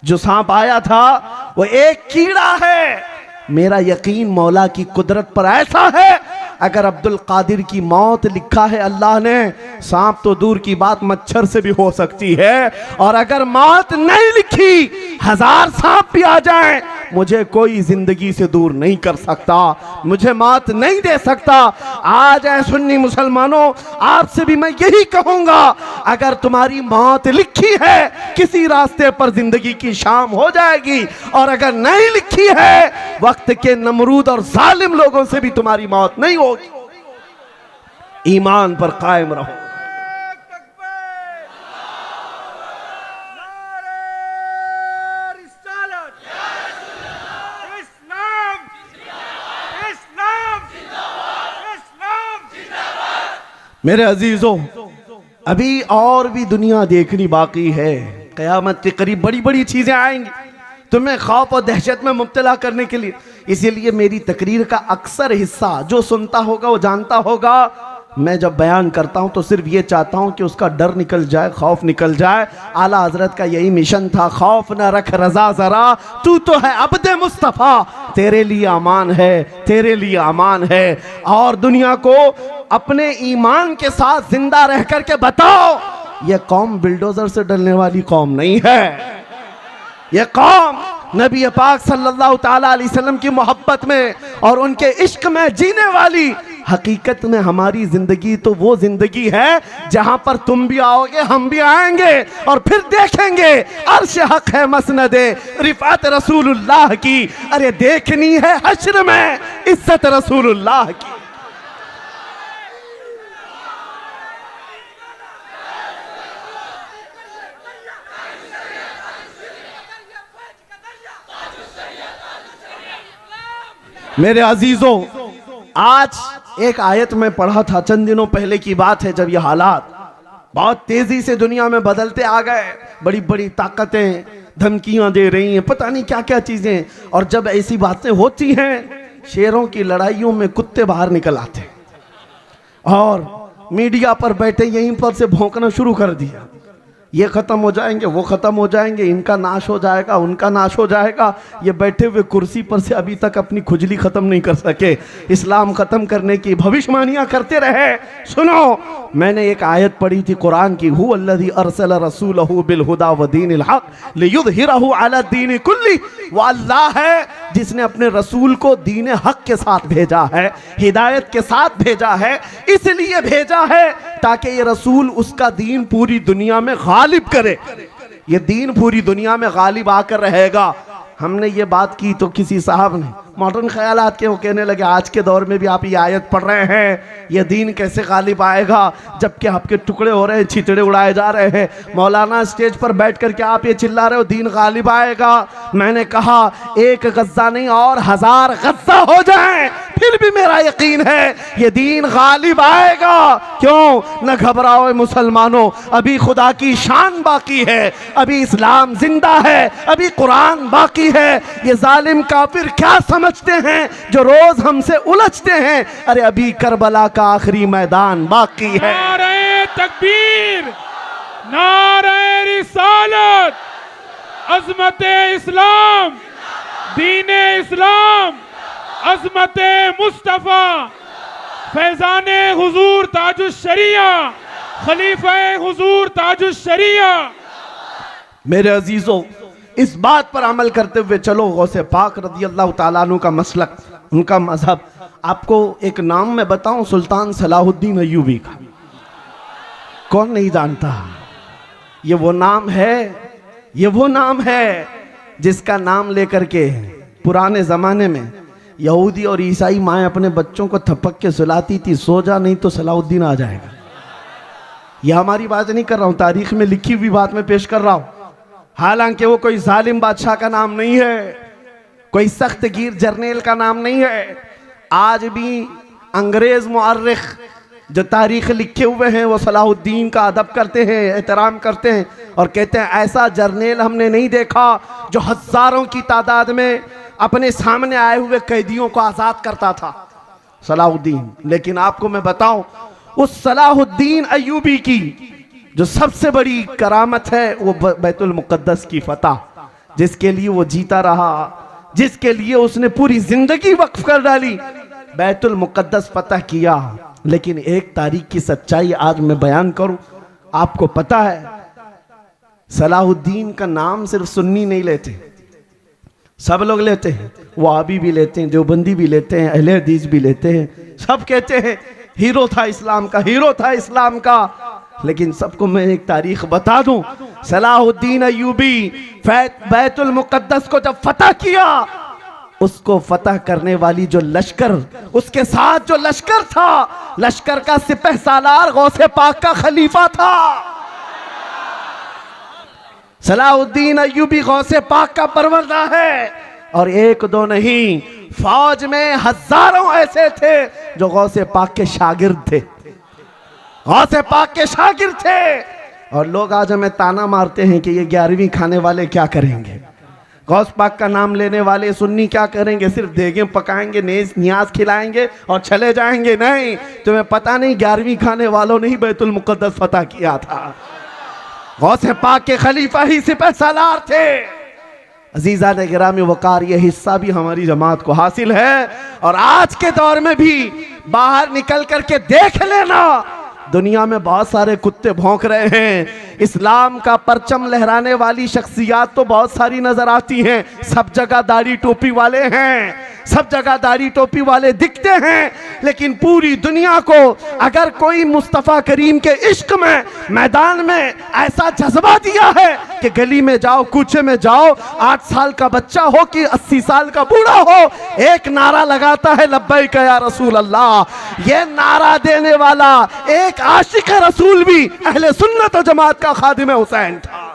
जो सांप आया था वो एक कीड़ा है। मेरा यकीन मौला की कुदरत पर ऐसा है, अगर अब्दुल कादिर की मौत लिखा है अल्लाह ने, सांप तो दूर की बात मच्छर से भी हो सकती है। और अगर मौत नहीं लिखी, 1000 सांप भी आ जाएं, मुझे कोई जिंदगी से दूर नहीं कर सकता, मुझे मात नहीं दे सकता। आज ऐ सुन्नी मुसलमानों, आपसे भी मैं यही कहूंगा, अगर तुम्हारी मौत लिखी है किसी रास्ते पर जिंदगी की शाम हो जाएगी, और अगर नहीं लिखी है वक्त के नमरूद और जालिम लोगों से भी तुम्हारी मौत नहीं होगी। ईमान पर कायम रहो। मेरे अजीजों, अभी और भी दुनिया देखनी बाकी है। क़यामत के करीब बड़ी बड़ी चीजें आएंगी तुम्हें खौफ और दहशत में मुब्तला करने के लिए। इसीलिए मेरी तकरीर का अक्सर हिस्सा जो सुनता होगा वो जानता होगा, मैं जब बयान करता हूं तो सिर्फ ये चाहता हूं कि उसका डर निकल जाए, खौफ निकल जाए। आला हजरत का यही मिशन था, खौफ न रख रजा जरा, तू तो है अब्दे मुस्तफ़ा, तेरे लिए अमान है, तेरे लिए अमान है। और दुनिया को अपने ईमान के साथ जिंदा रह करके बताओ, ये कौम बिल्डोजर से डरने वाली कौम नहीं है। ये कौम नबी पाक सल्लल्लाहु ताला अलैहि वसल्लम की मोहब्बत में और उनके इश्क में जीने वाली। हकीकत में हमारी जिंदगी तो वो जिंदगी है जहां पर तुम भी आओगे, हम भी आएंगे, और फिर देखेंगे अर्श हक है मसनदे रिफात रसूलुल्लाह की। अरे देखनी है हश्र में इज्जत रसूलुल्लाह की। मेरे अजीजों, आज एक आयत में पढ़ा था, चंद दिनों पहले की बात है, जब ये हालात बहुत तेजी से दुनिया में बदलते आ गए, बड़ी बड़ी ताकतें धमकियां दे रही हैं, पता नहीं क्या क्या चीजें, और जब ऐसी बातें होती हैं शेरों की लड़ाइयों में कुत्ते बाहर निकल आते और मीडिया पर बैठे यहीं पर से भौंकना शुरू कर दिया। ये खत्म हो जाएंगे, वो खत्म हो जाएंगे, इनका नाश हो जाएगा, उनका नाश हो जाएगा। ये बैठे हुए कुर्सी पर से अभी तक अपनी खुजली खत्म नहीं कर सके, इस्लाम खत्म करने की भविष्यवाणियां करते रहे। सुनो, मैंने एक आयत पढ़ी थी कुरान की, हु अल्लज़ी अरसल रसूलहु बिल हुदा व दीनिल हक लियुज़हिरहु अला दीनि कुल्ली। वो अल्लाह है जिसने अपने रसूल को दीन हक के साथ भेजा है, हिदायत के साथ भेजा है। इसलिए भेजा है ताकि ये रसूल उसका दीन पूरी दुनिया में गालिब करे। ये दीन पूरी दुनिया में गालिब आकर रहेगा। हमने ये बात की तो किसी साहब ने मॉडर्न ख्यालात के वो कहने लगे, आज के दौर में भी आप ये आयत पढ़ रहे हैं, ये दीन कैसे गालिब आएगा जबकि आपके टुकड़े हो रहे हैं, छितड़े उड़ाए जा रहे हैं। मौलाना स्टेज पर बैठ कर के आप ये चिल्ला रहे हो दीन गालिब आएगा। मैंने कहा एक गज्जा नहीं और 1000 गज्जा हो जाएं फिर भी मेरा यकीन है ये दीन गालिब आएगा। क्यों न घबराओ मुसलमानों, अभी खुदा की शान बाकी है, अभी इस्लाम जिंदा है, अभी कुरान बाकी है। ये जालिम काफिर क्या समझते हैं जो रोज हमसे उलझते हैं? अरे अभी करबला का आखिरी मैदान बाकी है। नारे तकबीर, नारे रिसालत, अज़मते इस्लाम, दीने इस्लाम, अज़मते मुस्तफ़ा, फैज़ाने हुजूर ताजुश शरिया, खलीफा हुजूर ताजुश शरिया। मेरे अजीजों, इस बात पर अमल करते हुए चलो, गौसे पाक रज़ी अल्लाह ताला अन्हु का मसलक, उनका मजहब। आपको एक नाम मैं बताऊं, सुल्तान सलाहुद्दीन अय्यूबी का। कौन नहीं जानता? ये वो नाम है, ये वो नाम है जिसका नाम लेकर के पुराने जमाने में यहूदी और ईसाई माएँ अपने बच्चों को थपक के सुलाती थी, सो जा नहीं तो सलाहुद्दीन आ जाएगा। यह हमारी बात नहीं कर रहा हूं, तारीख में लिखी हुई बात में पेश कर रहा हूं। हालांकि वो कोई जालिम बादशाह का नाम नहीं है, कोई सख्त गिर जर्नेल का नाम नहीं है। आज भी अंग्रेज मुअर्रिख जो तारीख लिखे हुए हैं वो सलाहुद्दीन का अदब करते हैं, एहतराम करते हैं और कहते हैं ऐसा जर्नेल हमने नहीं देखा जो हजारों की तादाद में अपने सामने आए हुए कैदियों को आज़ाद करता था, सलाहुद्दीन। लेकिन आपको मैं बताऊं, उस सलाहुद्दीन अय्यूबी की जो सबसे बड़ी करामत है वो बैतुल मुक़द्दस की फतह, जिसके लिए वो जीता रहा, जिसके लिए उसने पूरी जिंदगी वक्फ कर डाली, बैतुल मुक़द्दस फतह किया। लेकिन एक तारीख की सच्चाई आज मैं बयान करूं। आपको पता है सलाहुद्दीन का नाम सिर्फ सुन्नी नहीं लेते, सब लोग लेते हैं, वहाबी भी लेते हैं, देवबंदी भी लेते हैं, अहले हदीस भी लेते हैं। सब कहते हैं हीरो था इस्लाम का, हीरो था इस्लाम का। लेकिन सबको मैं एक तारीख बता दूं, सलाहुद्दीन अय्यूबी बैतुल मुकद्दस को जब फतह किया, उसको फतह करने वाली जो लश्कर, उसके साथ जो लश्कर था, लश्कर का सिपह सालार गौसे पाक का खलीफा था। सलाहुद्दीन अय्यूबी गौसे पाक का परवरदा है। और एक दो नहीं, फौज में हजारों ऐसे थे जो गौसे पाक के शागिर्द थे, गौसे पाक के शागिर्द थे। और लोग आज हमें ताना मारते हैं कि ये 11वीं खाने वाले क्या करेंगे, गौस पाक का नाम लेने वाले सुन्नी क्या करेंगे, सिर्फ देगे पकाएंगे, नेज नियाज खिलाएंगे और चले जाएंगे। नहीं, तुम्हें पता नहीं 11वीं खाने वालों ने ही बैतुल मुकद्दस फतह किया था। गौसे पाक के खलीफा ही सिपह सालार थे। अजीजा ने गिरामी वकार, ये हिस्सा भी हमारी जमात को हासिल है। और आज के दौर में भी बाहर निकल करके देख लेना, दुनिया में बहुत सारे कुत्ते भौंक रहे हैं। इस्लाम का परचम लहराने वाली शख्सियात तो बहुत सारी नजर आती हैं, सब जगह दाढ़ी टोपी वाले हैं, सब जगह दाढ़ी टोपी वाले दिखते हैं। लेकिन पूरी दुनिया को अगर कोई मुस्तफ़ा करीम के इश्क में मैदान में ऐसा जज्बा दिया है कि गली में जाओ, कूचे में जाओ, 8 साल का बच्चा हो कि 80 साल का बूढ़ा हो, एक नारा लगाता है लब्बैक या रसूल अल्लाह। ये नारा देने वाला एक आशिक रसूल भी अहले सुन्नत और जमात का खादिम हुसैन था।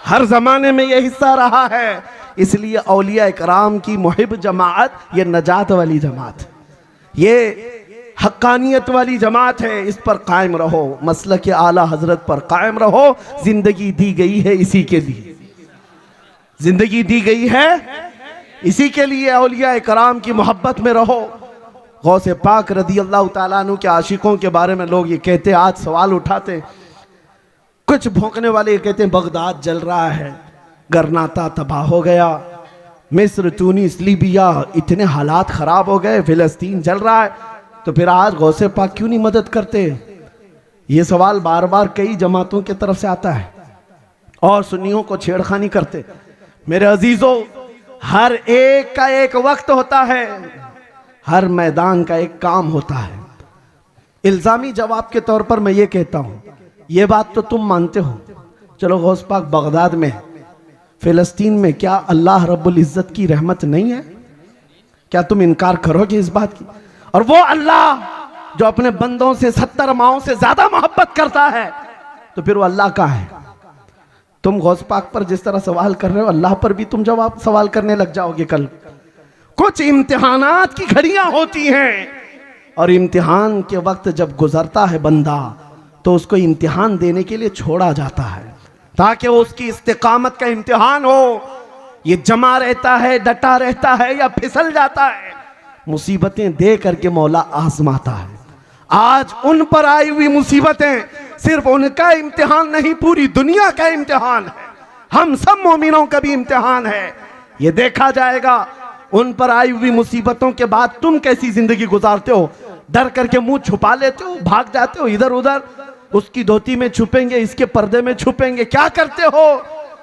हर जमाने में यह हिस्सा रहा है। इसलिए औलिया इकराम की मुहिब जमात ये नजात वाली जमात, ये हक्कानियत वाली जमात है। इस पर कायम रहो, मसलक आला हजरत पर कायम रहो। जिंदगी दी गई है इसी के लिए, जिंदगी दी गई है इसी के लिए। औलिया इकराम की मोहब्बत में रहो। गौसे पाक रदी अल्लाह ताला अन्हु के आशिकों के बारे में लोग ये कहते, आज सवाल उठाते, कुछ भौंकने वाले ये कहते हैं बगदाद जल रहा है, गरनाता तबाह हो गया, मिस्र, तुनीस, लीबिया इतने हालात खराब हो गए, फिलिस्तीन जल रहा है, तो फिर आज गौसे पाक क्यों नहीं मदद करते? ये सवाल बार बार कई जमातों की तरफ से आता है और सुन्नियों को छेड़खानी करते। मेरे अजीजों, हर एक का एक वक्त होता है, हर मैदान का एक काम होता है। इल्जामी जवाब के तौर पर मैं ये कहता हूं, ये बात तो तुम मानते हो, चलो गौस पाक बगदाद में, फिलिस्तीन में क्या अल्लाह रब्बुल इज्जत की रहमत नहीं है? क्या तुम इनकार करोगे इस बात की? और वो अल्लाह जो अपने बंदों से 70 माओं से ज्यादा मोहब्बत करता है, तो फिर वो अल्लाह का है। तुम गौस पाक पर जिस तरह सवाल कर रहे हो, अल्लाह पर भी तुम जवाब सवाल करने लग जाओगे कल। कुछ इम्तिहानात की घड़ियां होती हैं और इम्तिहान के वक्त जब गुजरता है बंदा, तो उसको इम्तिहान देने के लिए छोड़ा जाता है ताकि वो उसकी इस्तिकामत का इम्तिहान हो। ये जमा रहता है, डटा रहता है या फिसल जाता है, मुसीबतें दे करके मौला आजमाता है। आज उन पर आई हुई मुसीबतें सिर्फ उनका इम्तिहान नहीं, पूरी दुनिया का इम्तिहान है, हम सब मोमिनों का भी इम्तिहान है। ये देखा जाएगा उन पर आई हुई मुसीबतों के बाद तुम कैसी जिंदगी गुजारते हो। डर करके मुंह छुपा लेते हो, भाग जाते हो इधर उधर, उसकी धोती में छुपेंगे, इसके पर्दे में छुपेंगे, क्या करते हो?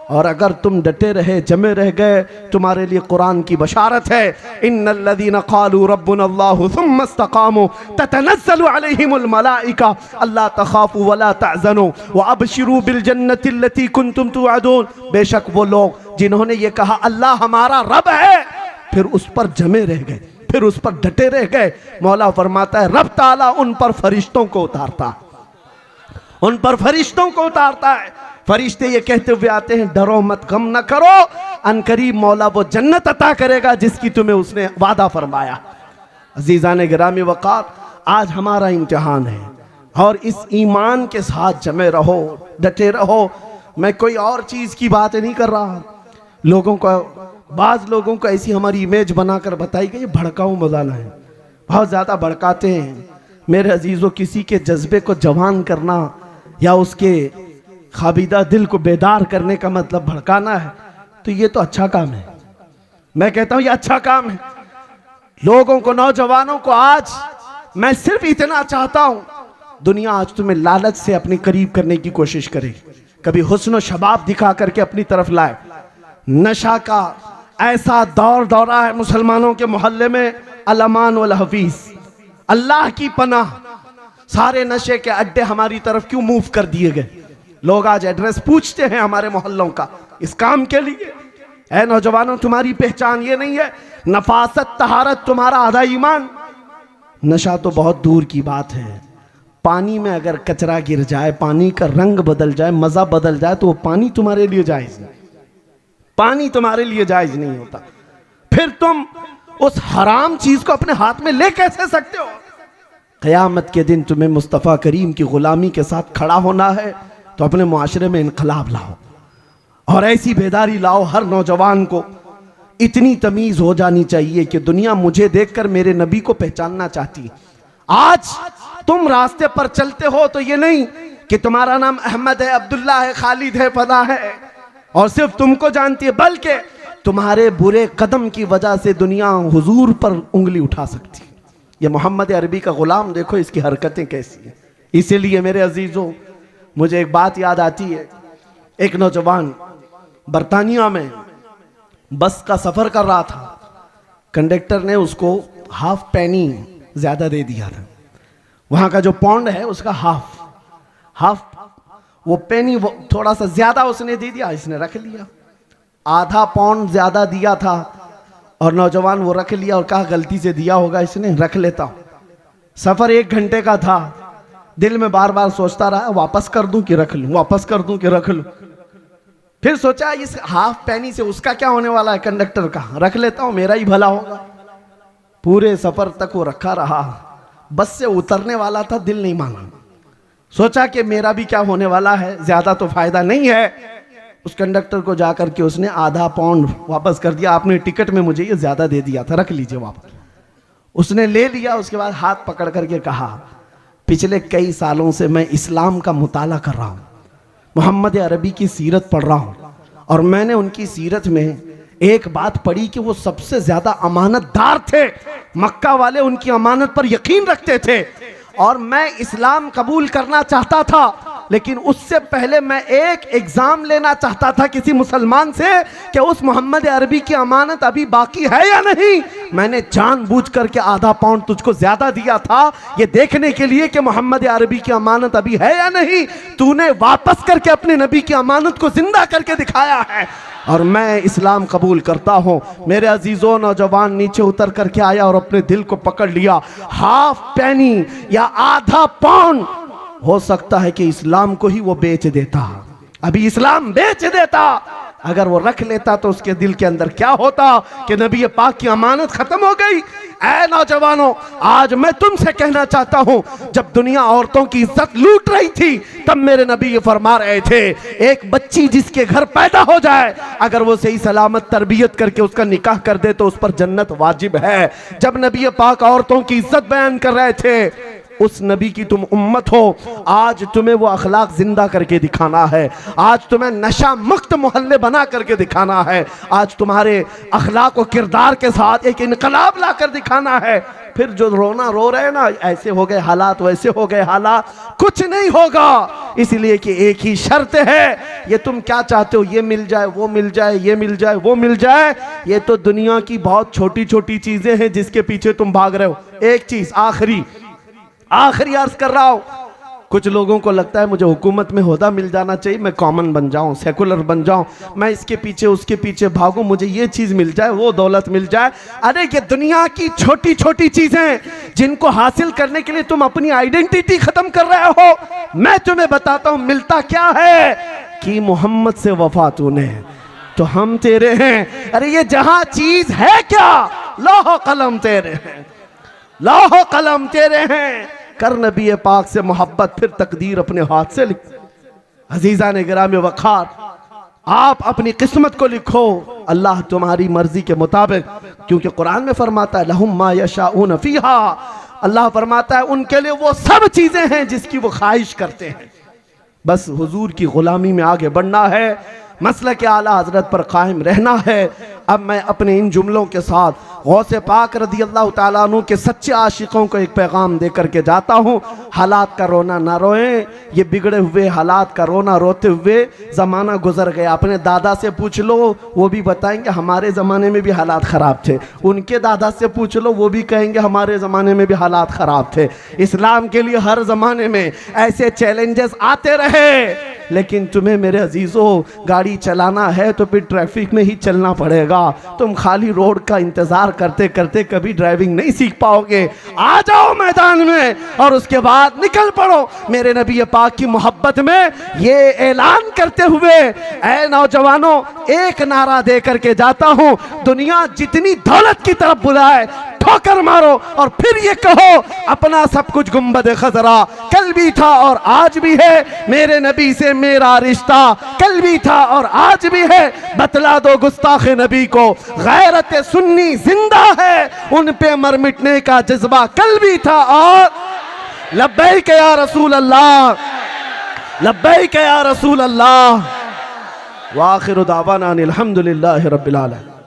और अगर तुम डटे रहे, जमे रह गए, तुम्हारे लिए कुरान की बशारत है, इन्नल्लज़ीना क़ालू रब्बुनल्लाहु सुम्मा इस्तक़ामू ततनज़्ज़लु अलैहिमुल मलाइका अल्ला तख़ाफ़ू वला तहज़नू व अबशिरू बिल जन्नति अल्लती कुंतुम तुअदून। बेशक वो लोग जिन्होंने ये कहा अल्लाह हमारा रब है, फिर उस पर जमे रह गए, फिर उस पर डटे रह गए, मौला फरमाता है रब ताला उन पर फरिश्तों को उतारता है, उन पर फरिश्तों को उतारता है। फरिश्ते ये कहते हुए आते हैं डरो मत, गम न करो, अनकरीब मौला वो जन्नत अता करेगा जिसकी तुम्हें उसने वादा फरमाया। अजीज़ान गिरामी वक़ार, आज हमारा इम्तिहान है और इस ईमान के साथ जमे रहो, डटे रहो। मैं कोई और चीज़ की बात नहीं कर रहा। लोगों को, बाज़ लोगों को ऐसी हमारी इमेज बनाकर बताई गई भड़काऊ मौलाना है, बहुत ज़्यादा भड़काते हैं। मेरे अजीज़ों, किसी के जज्बे को जवान करना या उसके खाबिदा दिल को बेदार करने का मतलब भड़काना है, तो ये तो अच्छा काम है। मैं कहता हूं ये अच्छा काम है। लोगों को, नौजवानों को आज मैं सिर्फ इतना चाहता हूं, दुनिया आज तुम्हें लालच से अपने करीब करने की कोशिश करे, कभी हुस्न और शबाब दिखा करके अपनी तरफ लाए। नशा का ऐसा दौर दौरा है मुसलमानों के मोहल्ले में, अल-अमान वल हफीज, अल्लाह की पनाह। सारे नशे के अड्डे हमारी तरफ क्यों मूव कर दिए गए? लोग आज एड्रेस पूछते हैं हमारे मोहल्लों का इस काम के लिए। ऐ नौजवानों, तुम्हारी पहचान ये नहीं है? नफासत तहारत तुम्हारा आधा ईमान। नशा तो बहुत दूर की बात है, पानी में अगर कचरा गिर जाए, पानी का रंग बदल जाए, मजा बदल जाए, तो वो पानी तुम्हारे लिए जायज नहीं, पानी तुम्हारे लिए जायज नहीं होता। फिर तुम उस हराम चीज को अपने हाथ में ले कैसे सकते हो? क़यामत के दिन तुम्हें मुस्तफ़ा करीम की गुलामी के साथ खड़ा होना है तो अपने मुआशरे में इनकलाब लाओ और ऐसी बेदारी लाओ, हर नौजवान को इतनी तमीज हो जानी चाहिए कि दुनिया मुझे देखकर मेरे नबी को पहचानना चाहती है। आज तुम रास्ते पर चलते हो तो ये नहीं कि तुम्हारा नाम अहमद है, अब्दुल्ला है, खालिद है, फला है और सिर्फ तुमको जानती है, बल्कि तुम्हारे बुरे कदम की वजह से दुनिया हुजूर पर उंगली उठा सकती है। ये मोहम्मद अरबी का गुलाम देखो, इसकी हरकतें कैसी हैं। इसीलिए मेरे अजीजों, मुझे एक बात याद आती है। एक नौजवान बरतानिया में बस का सफर कर रहा था, कंडक्टर ने उसको हाफ पेनी ज्यादा दे दिया था। वहां का जो पौंड है उसका हाफ वो पेनी वो थोड़ा सा ज्यादा उसने दे दिया, इसने रख लिया। आधा पौंड ज्यादा दिया था और नौजवान वो रख लिया और कहा गलती से दिया होगा इसने, रख लेता हूं। सफर 1 घंटे का था, दिल में बार बार सोचता रहा वापस कर दूं कि रख लूं, वापस कर दूं कि रख लूं। फिर सोचा इस हाफ पेनी से उसका क्या होने वाला है, कंडक्टर का, रख लेता हूं, मेरा ही भला होगा। पूरे सफर तक वो रखा रहा। बस से उतरने वाला था, दिल नहीं माना, सोचा कि मेरा भी क्या होने वाला है, ज्यादा तो फायदा नहीं है। उस कंडक्टर को जाकर के उसने आधा पाउंड वापस कर दिया, आपने टिकट में मुझे ये ज्यादा दे दिया था, रख लीजिए वापस। उसने ले लिया। उसके बाद हाथ पकड़ करके कहा, पिछले कई सालों से मैं इस्लाम का मुताला कर रहा हूँ, मोहम्मद अरबी की सीरत पढ़ रहा हूँ और मैंने उनकी सीरत में एक बात पढ़ी कि वो सबसे ज्यादा अमानतदार थे। मक्का वाले उनकी अमानत पर यकीन रखते थे और मैं इस्लाम कबूल करना चाहता था, लेकिन उससे पहले मैं एक एग्जाम लेना चाहता था किसी मुसलमान से कि उस मोहम्मद अरबी की अमानत अभी बाकी है या नहीं। मैंने जानबूझ करके आधा पाउंड तुझको ज्यादा दिया था ये देखने के लिए कि मोहम्मद अरबी की अमानत अभी है या नहीं। तूने वापस करके अपने नबी की अमानत को जिंदा करके दिखाया है और मैं इस्लाम कबूल करता हूं। मेरे अजीजों, नौजवान नीचे उतर करके आया और अपने दिल को पकड़ लिया। हाफ पेनी या आधा पाउंड, हो सकता है कि इस्लाम को ही वो बेच देता, अभी इस्लाम बेच देता। अगर वो रख लेता तो उसके दिल के अंदर क्या होता कि नबी पाक की अमानत खत्म हो गई। ऐ नौजवानों, आज मैं तुमसे कहना चाहता हूं, जब दुनिया औरतों की इज्जत लूट रही थी तब मेरे नबी ये फरमा रहे थे, एक बच्ची जिसके घर पैदा हो जाए अगर वो सही सलामत तरबियत करके उसका निकाह कर दे तो उस पर जन्नत वाजिब है। जब नबी पाक औरतों की इज्जत बयान कर रहे थे, उस नबी की तुम उम्मत हो, आज तुम्हें वो अखलाक जिंदा करके दिखाना है। आज तुम्हें नशा मुक्त मोहल्ले बना करके दिखाना है। आज तुम्हारे अखलाक और किरदार के साथ एक इनकलाब ला कर दिखाना है। फिर जो रोना रो रहे हैं ना, ऐसे हो गए हालात, वैसे हो गए हालात, कुछ नहीं होगा। इसलिए कि एक ही शर्त है, ये तुम क्या चाहते हो, ये मिल जाए, वो मिल जाए, ये मिल जाए, वो मिल जाए, ये तो दुनिया की बहुत छोटी छोटी चीजें हैं जिसके पीछे तुम भाग रहे हो। एक चीज आखिरी अर्ज कर रहा हूं, कुछ लोगों को लगता है मुझे हुकूमत में ओहदा मिल जाना चाहिए, मैं कॉमन बन जाऊं, सेकुलर बन जाऊं, मैं इसके पीछे उसके पीछे भागूं, मुझे ये चीज मिल जाए, वो दौलत मिल जाए। अरे ये दुनिया की छोटी छोटी चीजें जिनको हासिल करने के लिए तुम अपनी आइडेंटिटी खत्म कर रहे हो। मैं तुम्हें बताता हूं मिलता क्या है कि मोहम्मद से वफा तूने तो हम तेरे हैं। अरे ये जहां चीज है क्या, लौह कलम तेरे हैं, लौह कलम तेरे हैं। कर नबी पाक से मोहब्बत, फिर तकदीर अपने हाथ से लिख। अजीजा ने गिराम वखार, आप अपनी किस्मत को लिखो अल्लाह तुम्हारी मर्जी के मुताबिक, क्योंकि कुरान में फरमाता है लहुम मा यशाऊन फीहा, अल्लाह फरमाता है उनके लिए वो सब चीजें हैं जिसकी वो ख्वाहिश करते हैं। बस हुजूर की गुलामी में आगे बढ़ना है, मसलक आला हजरत पर कायम रहना है। अब मैं अपने इन जुमलों के साथ गौसे पाक रज़ी अल्लाह ताला अन्हु के सच्चे आशिकों को एक पैगाम दे करके जाता हूँ। हालात का रोना ना रोएं, ये बिगड़े हुए हालात का रोना रोते हुए ज़माना गुजर गया। अपने दादा से पूछ लो, वो भी बताएंगे हमारे ज़माने में भी हालात ख़राब थे। उनके दादा से पूछ लो, वो भी कहेंगे हमारे ज़माने में भी हालात ख़राब थे। इस्लाम के लिए हर ज़माने में ऐसे चैलेंजेस आते रहे, लेकिन तुम्हें मेरे अजीज़ों गाड़ी चलाना है तो फिर ट्रैफिक में ही चलना पड़ेगा। तुम खाली रोड का इंतज़ार करते करते कभी ड्राइविंग नहीं सीख पाओगे। आ जाओ मैदान में और उसके बाद निकल पड़ो मेरे नबी पाक की मोहब्बत में। ये ऐलान करते हुए ऐ नौजवानों एक नारा दे करके जाता हूँ, दुनिया जितनी दौलत की तरफ बुलाए ठोकर मारो और फिर ये कहो अपना सब कुछ गुंबद खजरा कल भी था और आज भी है, मेरे नबी से मेरा रिश्ता कल भी था और आज भी है। बतला दो गुस्ताख नबी को गैरत सुन्नी जिंदा है, उन पे मर मिटने का जज्बा कल भी था और लब्बैक या रसूल अल्लाह, लब्बैक या रसूल अल्लाह। व आखिरु दावाना अनिल हम्दुलिल्लाहि रब्बिल आलमीन।